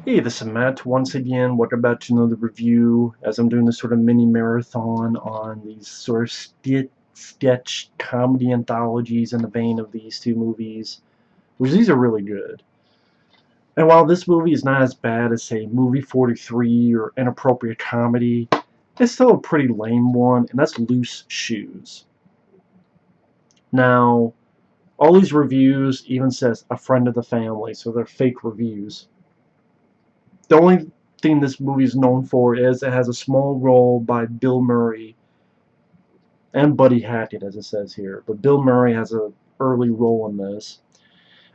Hey, this is Matt once again. Welcome back to another review as I'm doing this sort of mini marathon on these sort of sketch comedy anthologies in the vein of these two movies, which these are really good. And while this movie is not as bad as, say, Movie 43 or Inappropriate Comedy, it's still a pretty lame one, and that's Loose Shoes. Now, all these reviews even says a friend of the family, so they're fake reviews. The only thing this movie is known for is it has a small role by Bill Murray and Buddy Hackett, as it says here. But Bill Murray has an early role in this.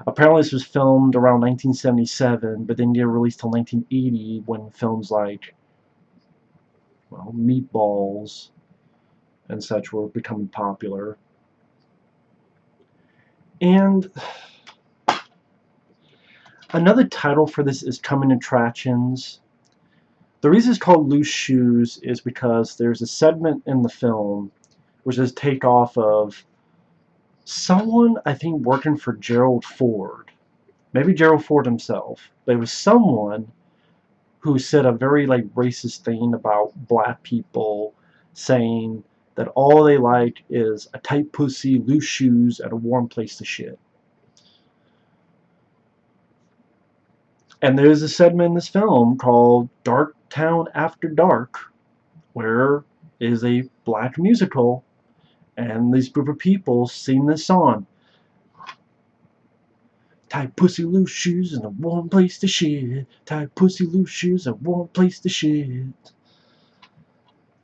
Apparently, this was filmed around 1977, but didn't get released till 1980 when films like, well, Meatballs and such were becoming popular. And another title for this is Coming Attractions. The reason it's called Loose Shoes is because there's a segment in the film which is takeoff of someone, I think, working for Gerald Ford. Maybe Gerald Ford himself. But it was someone who said a very racist thing about black people, saying that all they like is a tight pussy, loose shoes, and a warm place to shit. And there's a segment in this film called Darktown After Dark, where is a black musical, and this group of people sing this song. Tight pussy, loose shoes, and a warm place to shit. Tight pussy, loose shoes, a warm place to shit.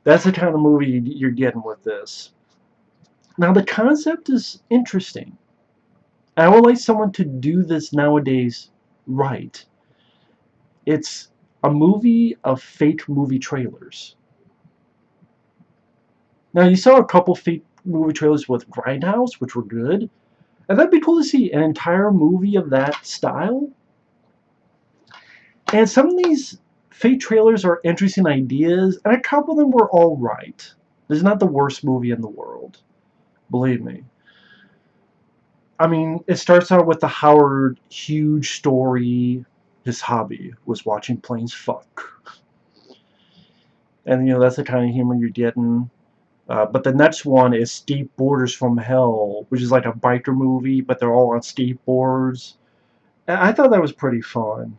That's the kind of movie you're getting with this. Now, the concept is interesting. I would like someone to do this nowadays right. It's a movie of fake movie trailers. Now, you saw a couple fake movie trailers with Grindhouse, which were good. And that'd be cool to see an entire movie of that style. And some of these fake trailers are interesting ideas, and a couple of them were alright. This is not the worst movie in the world. Believe me. I mean, it starts out with the Howard huge story. His hobby was watching planes fuck. And, that's the kind of humor you're getting. But the next one is Skateboarders from Hell, which is like a biker movie, but they're all on skateboards. And I thought that was pretty fun.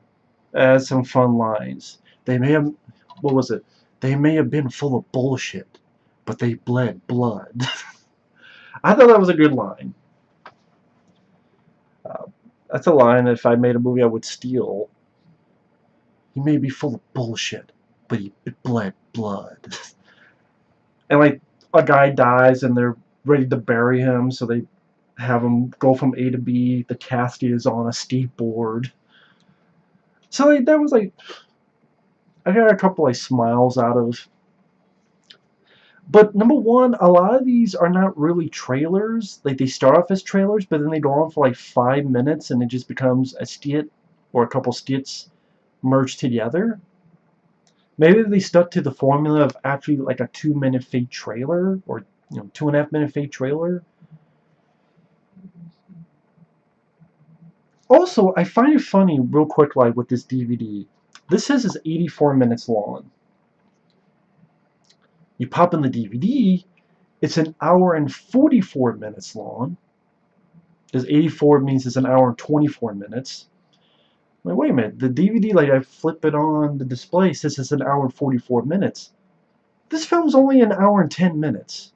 It has some fun lines. They may have, what was it? They may have been full of bullshit, but they bled blood. I thought that was a good line. Uh, that's a line if I made a movie I would steal. He may be full of bullshit, but he bled blood. And a guy dies and they're ready to bury him, so they have him go from A to B. The casket is on a skateboard. So that was I got a couple smiles out of. But number one, a lot of these are not really trailers. They start off as trailers, but then they go on for 5 minutes, and it just becomes a skit or a couple skits merged together. Maybe they stuck to the formula of actually a 2-minute fake trailer, or 2.5-minute fake trailer. Also, I find it funny, real quick, with this DVD. This says it's 84 minutes long. You pop in the DVD, it's an hour and 44 minutes long. Because 84 means it's an hour and 24 minutes. Wait a minute, the DVD, I flip it on the display, says it's an hour and 44 minutes. This film's only an hour and 10 minutes.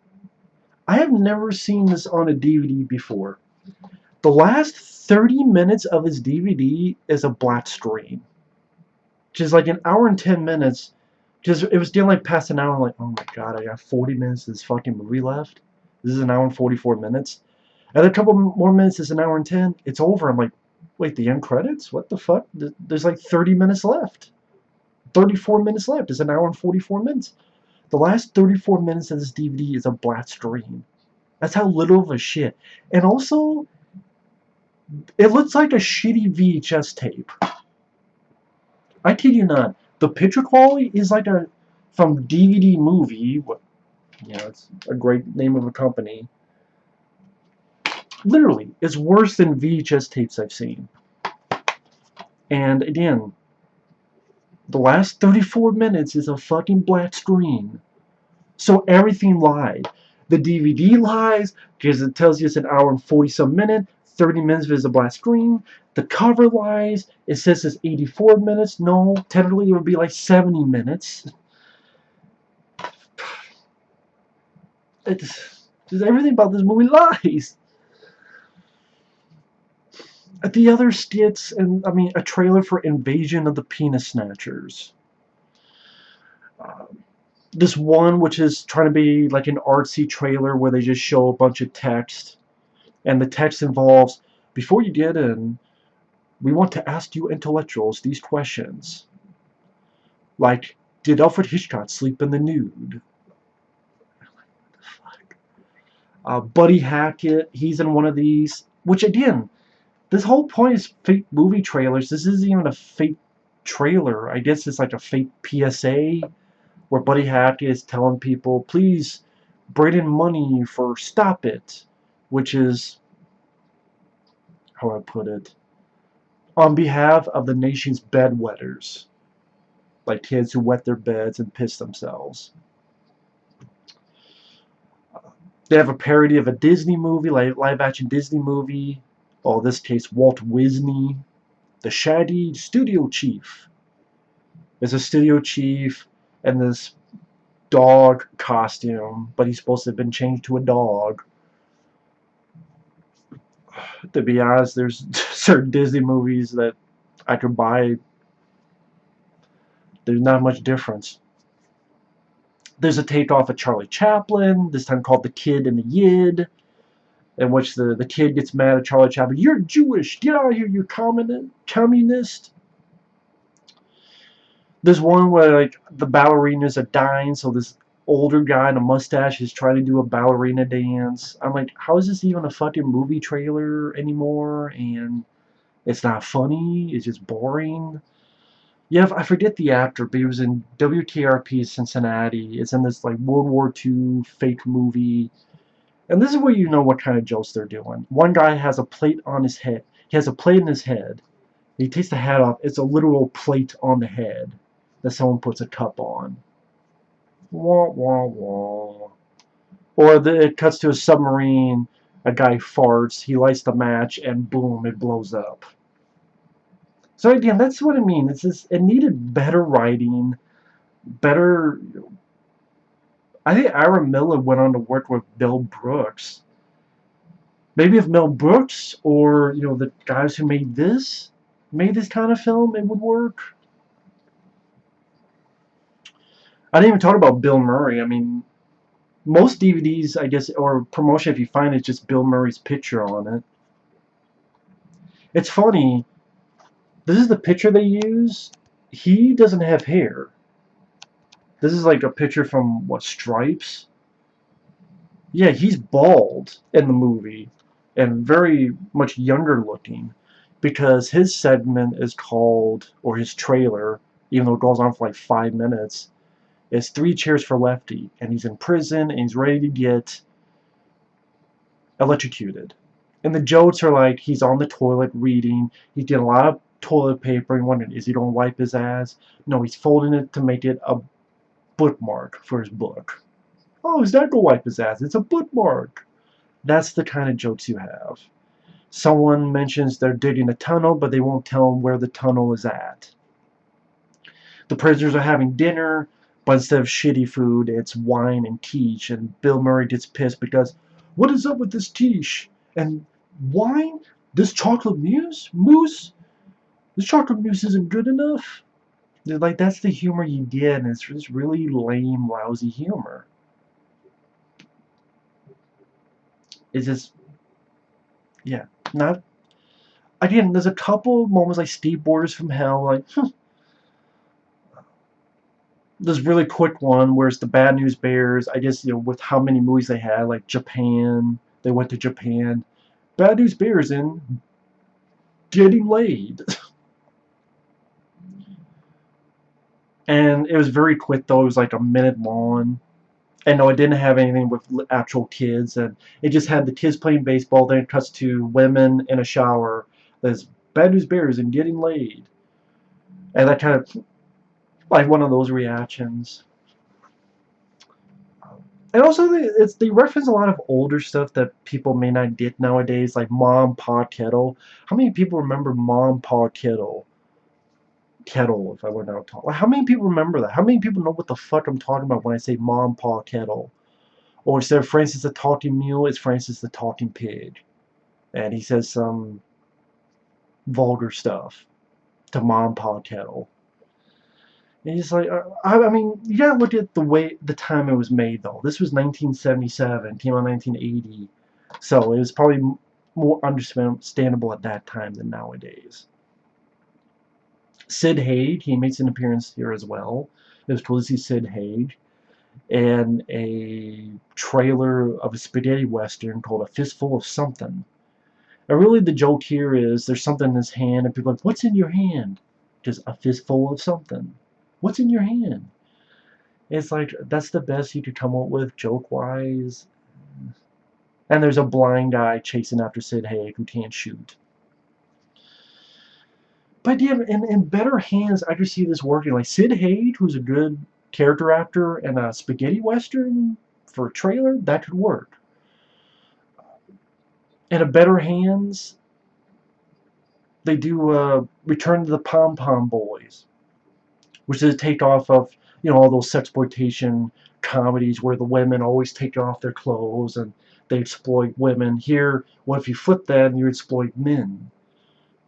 I have never seen this on a DVD before. The last 30 minutes of this DVD is a black screen. Just an hour and 10 minutes. It was getting past an hour. I'm oh my god, I got 40 minutes of this fucking movie left. This is an hour and 44 minutes. And a couple more minutes is an hour and 10. It's over. I'm wait, the end credits? What the fuck? There's 30 minutes left. 34 minutes left. It's an hour and 44 minutes. The last 34 minutes of this DVD is a black screen. That's how little of a shit. And also, it looks like a shitty VHS tape. I kid you not. The picture quality is from DVD Movie. It's a great name of a company. Literally, it's worse than VHS tapes I've seen. And again, The last 34 minutes is a fucking black screen. So everything lied. The DVD lies because it tells you it's an hour and 40 some minutes. 30 minutes is a black screen. The cover lies. It says it's 84 minutes. No, technically it would be like 70 minutes. Just everything about this movie lies. The other skits, and I mean, a trailer for Invasion of the Penis Snatchers. This one, which is trying to be like an artsy trailer where they just show a bunch of text, and the text involves, before you get in, we want to ask you intellectuals these questions. Like, did Alfred Hitchcock sleep in the nude? Buddy Hackett, he's in one of these, which again, this whole point is fake movie trailers. This isn't even a fake trailer. I guess it's like a fake PSA where Buddy Hackett is telling people, please bring in money for Stop It, which is, how I put it, on behalf of the nation's bedwetters, like kids who wet their beds and piss themselves. They have a parody of a Disney movie, like live action Disney movie. Oh, in this case, Walt Disney, the Shaggy Studio Chief. There's a studio chief and this dog costume, but he's supposed to have been changed to a dog. To be honest, there's certain Disney movies that I could buy. There's not much difference. There's a takeoff of Charlie Chaplin, this time called The Kid and the Yid, in which the kid gets mad at Charlie Chaplin. You're Jewish. Get out of here, you communist. There's one where like the ballerinas are dying, so this older guy in a mustache is trying to do a ballerina dance. I'm like, how is this even a fucking movie trailer anymore? And it's not funny. It's just boring. Yeah, I forget the actor, but he was in WKRP Cincinnati. It's in this like World War II fake movie. And this is where you know what kind of jokes they're doing. One guy has a plate on his head. He has a plate in his head. He takes the hat off. It's a literal plate on the head that someone puts a cup on. Wah, wah, wah. Or it cuts to a submarine. A guy farts. He lights the match, and boom, it blows up. So again, that's what I mean. It's just, it needed better writing, better. I think Ira Miller went on to work with Mel Brooks. Maybe if Mel Brooks or the guys who made this kind of film, it would work. I didn't even talk about Bill Murray. I mean, most DVDs, I guess, or promotion, if you find it, just Bill Murray's picture on it. It's funny. This is the picture they use. He doesn't have hair. This is like a picture from, what, Stripes? Yeah, he's bald in the movie and very much younger looking because his segment is called, or his trailer, even though it goes on for like 5 minutes, is 3 Cheers for Lefty, and he's in prison and he's ready to get electrocuted. And the jokes are like he's on the toilet reading, he's getting a lot of toilet paper and wondering, is he going to wipe his ass? No, he's folding it to make it a bookmark for his book. Oh, he's not going to wipe his ass, it's a bookmark. That's the kind of jokes you have. Someone mentions they're digging a tunnel, but they won't tell them where the tunnel is at. The prisoners are having dinner, but instead of shitty food, it's wine and quiche, and Bill Murray gets pissed because, what is up with this quiche? And wine? This chocolate mousse? This chocolate mousse isn't good enough? Like, that's the humor you get, and it's just really lame, lousy humor. It's just, yeah, not. Again, there's a couple moments like Steve Borders from Hell, like, this really quick one where it's the Bad News Bears. I guess, with how many movies they had, like Japan, they went to Japan. Bad News Bears in Getting Laid. And it was very quick, though. It was like a minute long. And no, it didn't have anything with actual kids. And it just had the kids playing baseball. Then it cuts to women in a shower. There's Bad News Bears and Getting Laid. And that kind of, like one of those reactions. And also, they reference a lot of older stuff that people may not get nowadays, like Mom, Pa, Kettle. How many people remember Mom, Pa, Kettle? Kettle, if I were now talk. How many people remember that? How many people know what the fuck I'm talking about when I say Mom, Pa, Kettle? Or instead of Francis the Talking Mule, it's Francis the Talking Pig. And he says some vulgar stuff to Mom, Pa, Kettle. And he's like, I mean, you gotta look at the time it was made, though. This was 1977, came out 1980. So it was probably more understandable at that time than nowadays. Sid Haig, he makes an appearance here as well. It was cool to see Sid Haig. And a trailer of a spaghetti western called A Fistful of Something. And really the joke here is there's something in his hand, and people are like, what's in your hand? Just a fistful of something. What's in your hand? It's like, that's the best you could come up with joke-wise. And there's a blind guy chasing after Sid Haig who can't shoot. But yeah, in better hands, I just see this working. Like Sid Haig, who's a good character actor, and a spaghetti western for a trailer, that could work. In a better hands, they do Return to the Pom Pom Boys, which is a takeoff of, you know, all those sexploitation comedies where the women always take off their clothes and they exploit women. Here, what if you flip that and you exploit men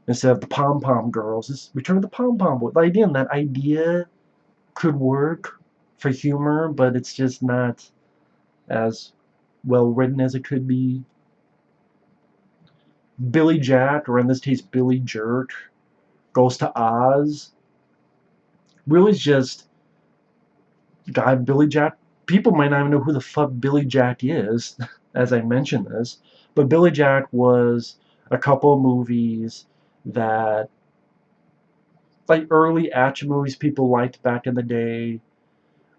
instead of the pom pom girls? It's Return to the Pom Pom Boys. Like, again, that idea could work for humor, but it's just not as well written as it could be. Billy Jack, or in this case Billy Jerk, goes to Oz. Really just God, Billy Jack. People might not even know who the fuck Billy Jack is, as I mentioned this, but Billy Jack was a couple of movies that, like early action movies people liked back in the day,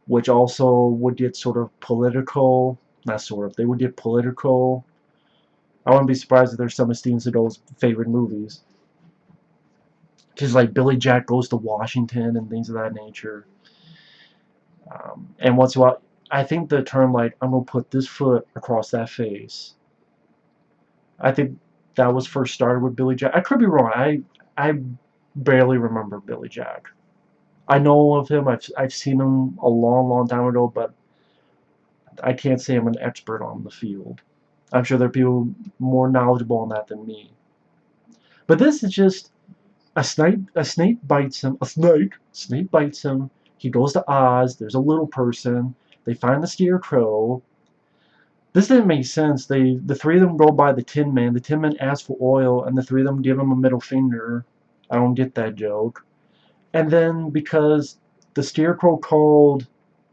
which also would get sort of political. Not sort of, they would get political. I wouldn't be surprised if there's some of Steven Seagal's favorite movies. Just like Billy Jack Goes to Washington and things of that nature. And once in a while, I think the term like, I'm going to put this foot across that face, I think that was first started with Billy Jack. I could be wrong. I barely remember Billy Jack. I know of him. I've seen him a long time ago, but I can't say I'm an expert on the field. I'm sure there are people more knowledgeable on that than me. But this is just a snake bites him. Snake bites him. He goes to Oz. There's a little person. They find the scarecrow. This didn't make sense. The three of them go by the Tin Man. The Tin Man asks for oil, and the three of them give him a middle finger. I don't get that joke. And then because the Scarecrow called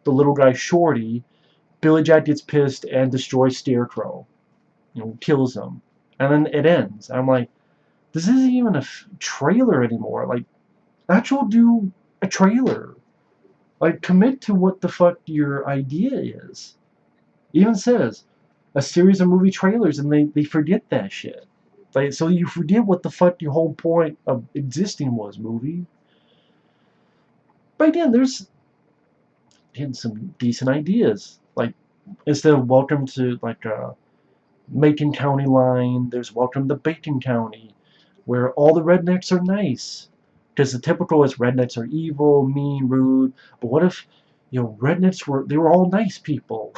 the little guy Shorty, Billy Jack gets pissed and destroys Scarecrow. You know, kills him. And then it ends. I'm like, this isn't even a trailer anymore. Like, actually do a trailer. Like, commit to what the fuck your idea is. Even says a series of movie trailers, and they forget that shit. Like, so you forget what the fuck your whole point of existing was, movie. But again, there's some decent ideas. Like, instead of welcome to like Macon County line, there's welcome to Bacon County, where all the rednecks are nice. Because the typical is rednecks are evil, mean, rude. But what if, you know, rednecks were all nice people?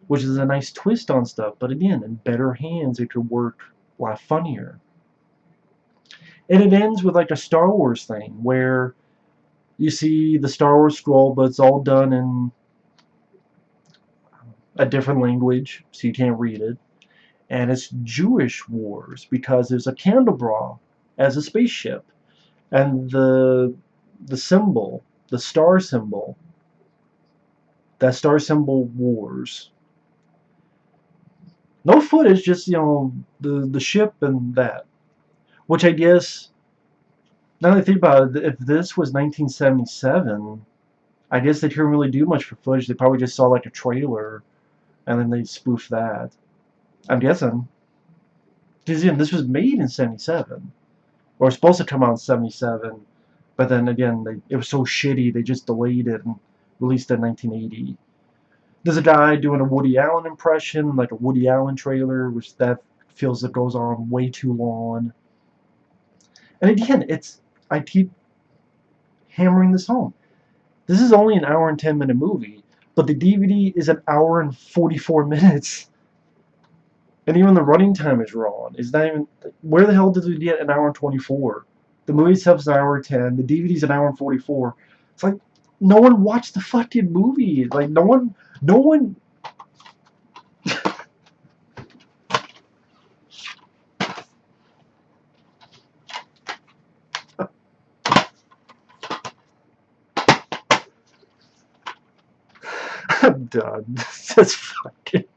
Which is a nice twist on stuff. But again, in better hands, it could work a lot funnier. And it ends with like a Star Wars thing where you see the Star Wars scroll, but it's all done in a different language, so you can't read it. And it's Jewish wars because there's a Candelabra as a spaceship, and the symbol, the star symbol, that star symbol wars. No footage, just the ship and that. Which I guess, now that I think about it, if this was 1977, I guess they couldn't really do much for footage. They probably just saw like a trailer, and then they spoofed that. I'm guessing. Because this was made in '77, or supposed to come out in '77, But then again, it was so shitty, they just delayed it and released it in 1980. There's a guy doing a Woody Allen impression, like a Woody Allen trailer, which that feels it goes on way too long. And again, I keep hammering this home. This is only an hour and 10-minute movie, but the DVD is an hour and 44 minutes. And even the running time is wrong. It's not even. Where the hell did we get an hour and 24? The movie itself is an hour and 10. The DVD's an hour and 44. It's like, no one watched the fucking movie. Like, no one. I'm done. That's fucking.